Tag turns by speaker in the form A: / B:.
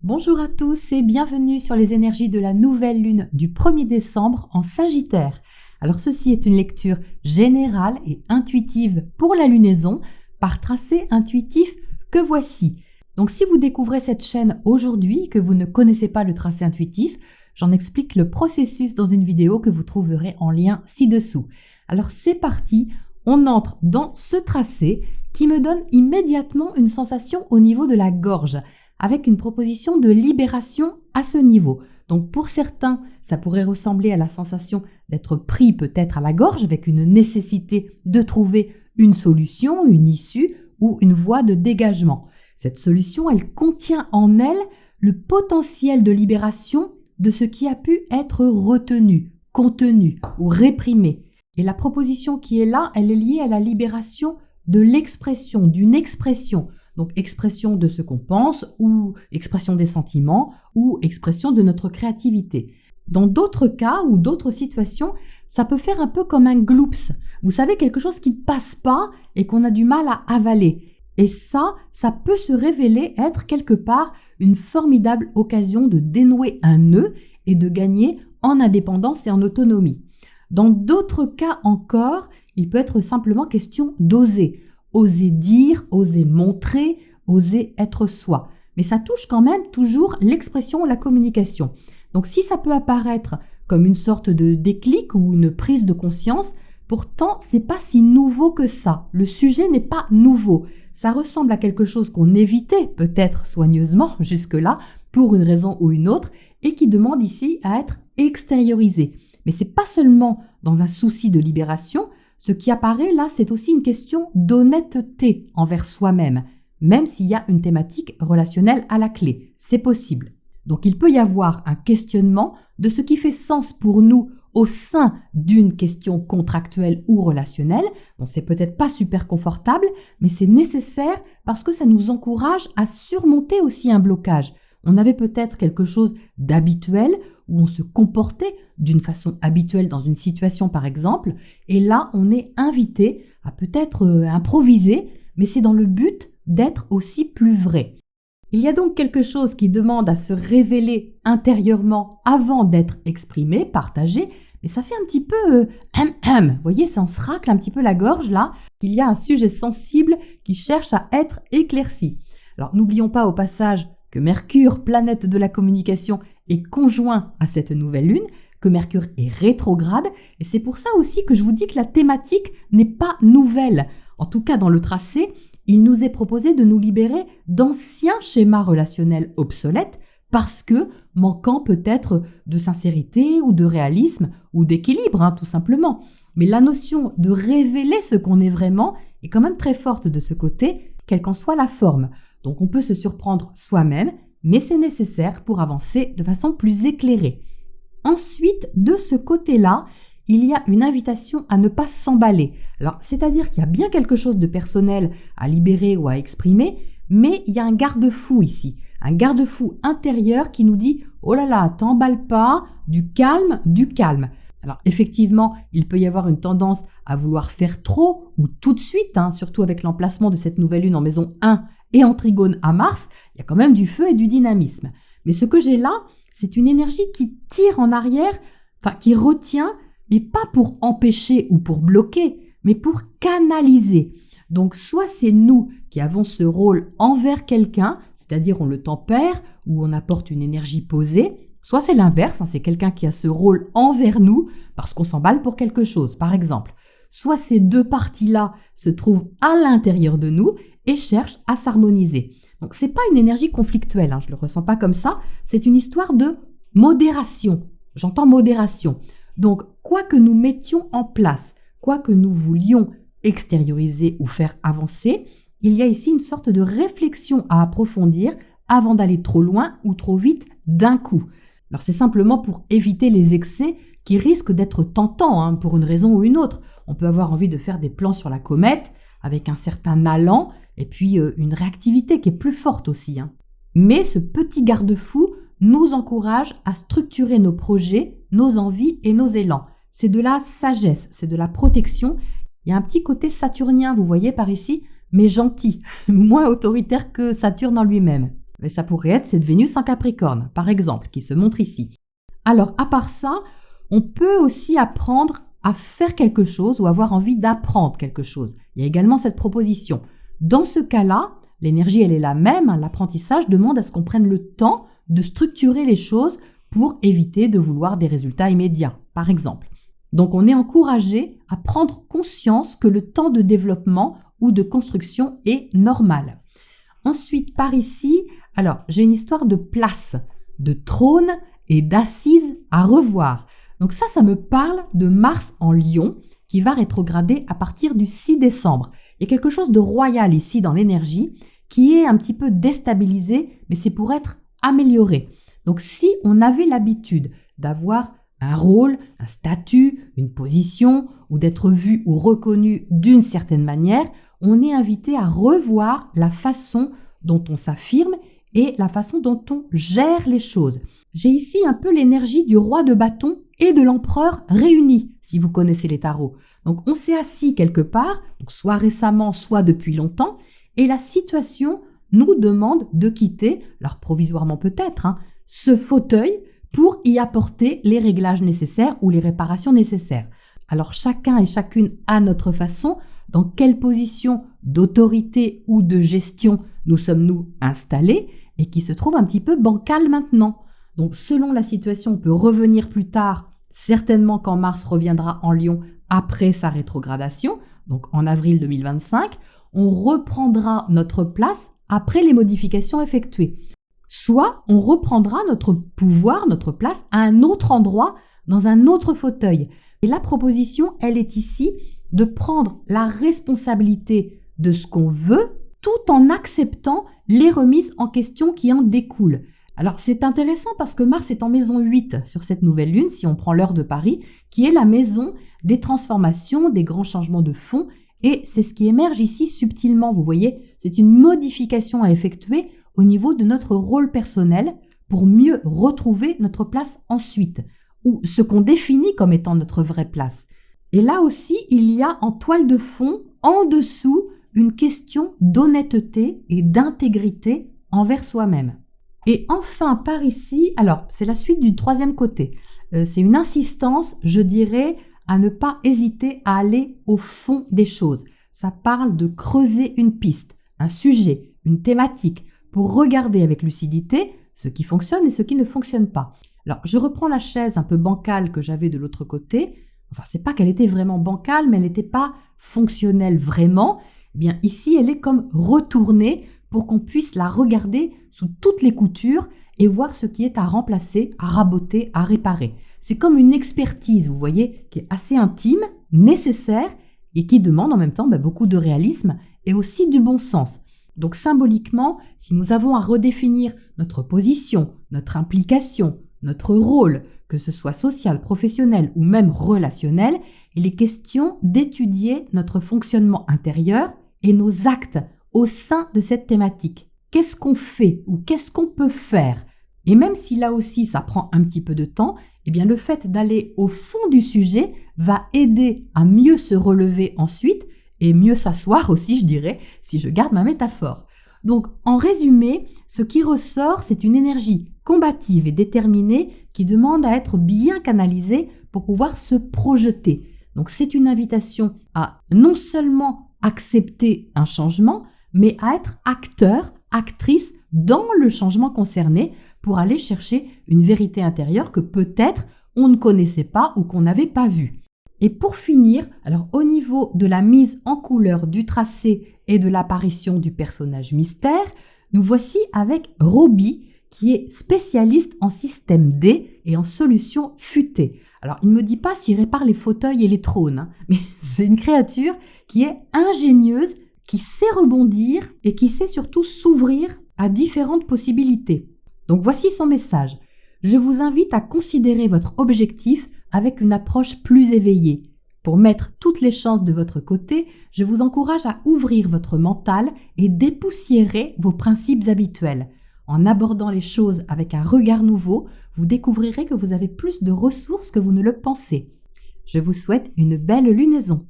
A: Bonjour à tous et bienvenue sur les énergies de la nouvelle lune du 1er décembre en Sagittaire. Alors ceci est une lecture générale et intuitive pour la lunaison par tracé intuitif que voici. Donc si vous découvrez cette chaîne aujourd'hui et que vous ne connaissez pas le tracé intuitif, j'en explique le processus dans une vidéo que vous trouverez en lien ci-dessous. Alors c'est parti, on entre dans ce tracé qui me donne immédiatement une sensation au niveau de la gorge, avec une proposition de libération à ce niveau. Donc pour certains, ça pourrait ressembler à la sensation d'être pris peut-être à la gorge avec une nécessité de trouver une solution, une issue ou une voie de dégagement. Cette solution, elle contient en elle le potentiel de libération de ce qui a pu être retenu, contenu ou réprimé. Et la proposition qui est là, elle est liée à la libération de l'expression, d'une expression. Donc expression de ce qu'on pense ou expression des sentiments ou expression de notre créativité. Dans d'autres cas ou d'autres situations, ça peut faire un peu comme un gloops. Vous savez, quelque chose qui ne passe pas et qu'on a du mal à avaler. Et ça peut se révéler être quelque part une formidable occasion de dénouer un nœud et de gagner en indépendance et en autonomie. Dans d'autres cas encore, il peut être simplement question d'oser. Oser dire, oser montrer, oser être soi. Mais ça touche quand même toujours l'expression, la communication. Donc si ça peut apparaître comme une sorte de déclic ou une prise de conscience, pourtant c'est pas si nouveau que ça. Le sujet n'est pas nouveau. Ça ressemble à quelque chose qu'on évitait peut-être soigneusement jusque-là pour une raison ou une autre et qui demande ici à être extériorisé. Mais c'est pas seulement dans un souci de libération. Ce qui apparaît là, c'est aussi une question d'honnêteté envers soi-même, même s'il y a une thématique relationnelle à la clé. C'est possible. Donc il peut y avoir un questionnement de ce qui fait sens pour nous au sein d'une question contractuelle ou relationnelle. Bon, c'est peut-être pas super confortable, mais c'est nécessaire parce que ça nous encourage à surmonter aussi un blocage. On avait peut-être quelque chose d'habituel où on se comportait d'une façon habituelle dans une situation par exemple, et là on est invité à peut-être improviser, mais c'est dans le but d'être aussi plus vrai. Il y a donc quelque chose qui demande à se révéler intérieurement avant d'être exprimé, partagé, mais ça fait un petit peu vous voyez, ça on se racle un petit peu la gorge là, qu'il y a un sujet sensible qui cherche à être éclairci. Alors n'oublions pas au passage que Mercure, planète de la communication, est conjoint à cette nouvelle lune, que Mercure est rétrograde, et c'est pour ça aussi que je vous dis que la thématique n'est pas nouvelle. En tout cas, dans le tracé, il nous est proposé de nous libérer d'anciens schémas relationnels obsolètes parce que manquant peut-être de sincérité ou de réalisme ou d'équilibre, tout simplement. Mais la notion de révéler ce qu'on est vraiment est quand même très forte de ce côté, quelle qu'en soit la forme. Donc on peut se surprendre soi-même, mais c'est nécessaire pour avancer de façon plus éclairée. Ensuite, de ce côté-là, il y a une invitation à ne pas s'emballer. Alors, c'est-à-dire qu'il y a bien quelque chose de personnel à libérer ou à exprimer, mais il y a un garde-fou ici, un garde-fou intérieur qui nous dit « Oh là là, t'emballes pas, du calme, du calme ». Alors effectivement, il peut y avoir une tendance à vouloir faire trop ou tout de suite, surtout avec l'emplacement de cette nouvelle lune en maison 1 et en trigone à Mars, il y a quand même du feu et du dynamisme. Mais ce que j'ai là, c'est une énergie qui tire en arrière, qui retient, mais pas pour empêcher ou pour bloquer, mais pour canaliser. Donc soit c'est nous qui avons ce rôle envers quelqu'un, c'est-à-dire on le tempère ou on apporte une énergie posée, soit c'est l'inverse, c'est quelqu'un qui a ce rôle envers nous parce qu'on s'emballe pour quelque chose, par exemple. Soit ces deux parties-là se trouvent à l'intérieur de nous et cherchent à s'harmoniser. Donc c'est pas une énergie conflictuelle, je le ressens pas comme ça, c'est une histoire de modération. J'entends modération. Donc quoi que nous mettions en place, quoi que nous voulions extérioriser ou faire avancer, il y a ici une sorte de réflexion à approfondir avant d'aller trop loin ou trop vite d'un coup. Alors c'est simplement pour éviter les excès qui risquent d'être tentants pour une raison ou une autre. On peut avoir envie de faire des plans sur la comète avec un certain allant et puis une réactivité qui est plus forte aussi. Mais ce petit garde-fou nous encourage à structurer nos projets, nos envies et nos élans. C'est de la sagesse, c'est de la protection. Il y a un petit côté saturnien, vous voyez par ici, mais gentil, moins autoritaire que Saturne en lui-même. Mais ça pourrait être cette Vénus en Capricorne, par exemple, qui se montre ici. Alors, à part ça, on peut aussi apprendre à faire quelque chose ou avoir envie d'apprendre quelque chose. Il y a également cette proposition. Dans ce cas-là, l'énergie, elle est la même. L'apprentissage demande à ce qu'on prenne le temps de structurer les choses pour éviter de vouloir des résultats immédiats, par exemple. Donc, on est encouragé à prendre conscience que le temps de développement ou de construction est normal. Ensuite, par ici, alors, j'ai une histoire de place, de trône et d'assises à revoir. Donc ça me parle de Mars en Lion qui va rétrograder à partir du 6 décembre. Il y a quelque chose de royal ici dans l'énergie qui est un petit peu déstabilisé, mais c'est pour être amélioré. Donc si on avait l'habitude d'avoir un rôle, un statut, une position, ou d'être vu ou reconnu d'une certaine manière, on est invité à revoir la façon dont on s'affirme et la façon dont on gère les choses. J'ai ici un peu l'énergie du roi de bâton et de l'empereur réunis, si vous connaissez les tarots. Donc on s'est assis quelque part, donc soit récemment, soit depuis longtemps, et la situation nous demande de quitter, alors provisoirement peut-être, ce fauteuil pour y apporter les réglages nécessaires ou les réparations nécessaires. Alors chacun et chacune à notre façon, dans quelle position d'autorité ou de gestion nous sommes-nous installés et qui se trouve un petit peu bancale maintenant. Donc selon la situation, on peut revenir plus tard, certainement quand Mars reviendra en Lion après sa rétrogradation, donc en avril 2025, on reprendra notre place après les modifications effectuées. Soit on reprendra notre pouvoir, notre place à un autre endroit, dans un autre fauteuil. Et la proposition, elle est ici de prendre la responsabilité de ce qu'on veut tout en acceptant les remises en question qui en découlent. Alors c'est intéressant parce que Mars est en maison 8 sur cette nouvelle lune, si on prend l'heure de Paris, qui est la maison des transformations, des grands changements de fond, et c'est ce qui émerge ici subtilement, vous voyez, c'est une modification à effectuer au niveau de notre rôle personnel pour mieux retrouver notre place ensuite, ou ce qu'on définit comme étant notre vraie place. Et là aussi, il y a en toile de fond, en dessous, une question d'honnêteté et d'intégrité envers soi-même. Et enfin, par ici, alors c'est la suite du troisième côté. C'est une insistance, je dirais, à ne pas hésiter à aller au fond des choses. Ça parle de creuser une piste, un sujet, une thématique, pour regarder avec lucidité ce qui fonctionne et ce qui ne fonctionne pas. Alors, je reprends la chaise un peu bancale que j'avais de l'autre côté. Enfin, c'est pas qu'elle était vraiment bancale, mais elle n'était pas fonctionnelle vraiment. Eh bien, ici, elle est comme retournée pour qu'on puisse la regarder sous toutes les coutures et voir ce qui est à remplacer, à raboter, à réparer. C'est comme une expertise, vous voyez, qui est assez intime, nécessaire et qui demande en même temps beaucoup de réalisme et aussi du bon sens. Donc symboliquement, si nous avons à redéfinir notre position, notre implication, notre rôle, que ce soit social, professionnel ou même relationnel, il est question d'étudier notre fonctionnement intérieur et nos actes au sein de cette thématique. Qu'est-ce qu'on fait ou qu'est-ce qu'on peut faire? Et même si là aussi ça prend un petit peu de temps, eh bien le fait d'aller au fond du sujet va aider à mieux se relever ensuite et mieux s'asseoir aussi, je dirais, si je garde ma métaphore. Donc, en résumé, ce qui ressort, c'est une énergie combative et déterminée qui demande à être bien canalisée pour pouvoir se projeter. Donc, c'est une invitation à non seulement accepter un changement, mais à être acteur, actrice dans le changement concerné pour aller chercher une vérité intérieure que peut-être on ne connaissait pas ou qu'on n'avait pas vue. Et pour finir, alors au niveau de la mise en couleur du tracé et de l'apparition du personnage mystère, nous voici avec Roby, qui est spécialiste en système D et en solutions futées. Alors, il ne me dit pas s'il répare les fauteuils et les trônes, mais c'est une créature qui est ingénieuse, qui sait rebondir et qui sait surtout s'ouvrir à différentes possibilités. Donc, voici son message. Je vous invite à considérer votre objectif avec une approche plus éveillée. Pour mettre toutes les chances de votre côté, je vous encourage à ouvrir votre mental et dépoussiérer vos principes habituels. En abordant les choses avec un regard nouveau, vous découvrirez que vous avez plus de ressources que vous ne le pensez. Je vous souhaite une belle lunaison.